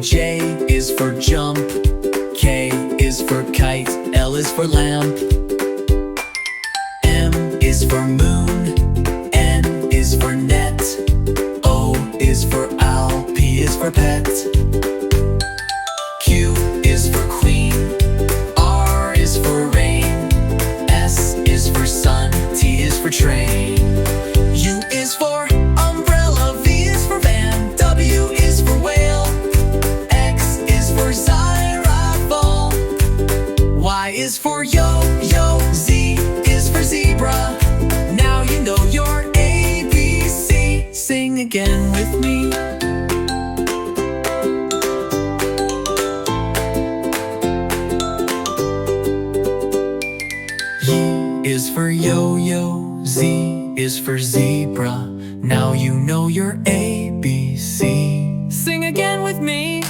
J is for jump, K is for kite, L is for lamp, M is for moon, N is for net, O is for owl, P is for pet, Q is for queen, R is for rain, S is for sun, T is for train, U is for umbrella, V is for van, W is for whale, X is for xylophone, Y is for yo-yo, Z is for zebra. Now you know your ABC. Sing again with me. Y is for yo-yo, Z is for zebra. Now you know your ABC. Sing again with me.